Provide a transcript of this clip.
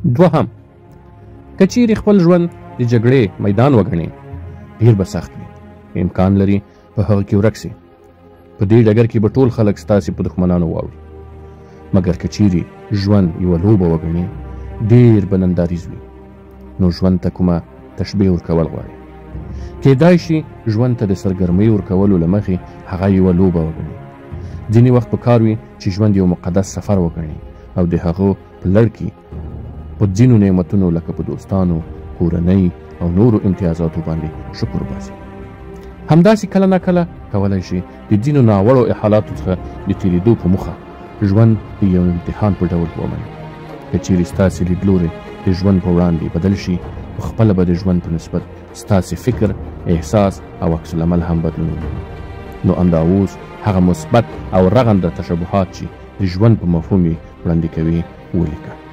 دوهم، که چیرې خپل ژوند د جګړې میدان وګڼې ډېر به سخت وي. امکان لري په هغه کې ورک سي. په دې ډګر کې به ټول خلک ستاسې په دښمنانو واوړي. مګر که چیرې ژوند یوه لوبه وګڼې ډېر به ننداریز وي، نو ژوند ته کومه تشبیه ورکول غواړي. کیدای شي ژوند ته د سرګرمۍ ورکولو له مخې هغه یوه لوبه وګڼي. ځینې وخت پکار وي چې ژوند یو مقدس سفر وګڼي او د هغو په لړ کې په ځینو نعمتونو لکه په دوستانو، کورنۍ او نورو امتیازاتو باندې شکر وباسي. همداسې کله ناکله کولی شي د ځینو ناوړو حالاتو څخه د تېرېدو په موخه ژوند د یو امتحان په ډول ومني. که چیرې ستاسې لیدلوری د ژوند په وړاندې بدل شي، پخپله به د ژوند په نسبت ستاسې فکر، احساس او عکس العمل هم بدلون ومومي. نو همدا اوس هغه مثبت او رغنده تشبهات چې د ژوند په مفهوم یې وړاندې کوي ولیکه.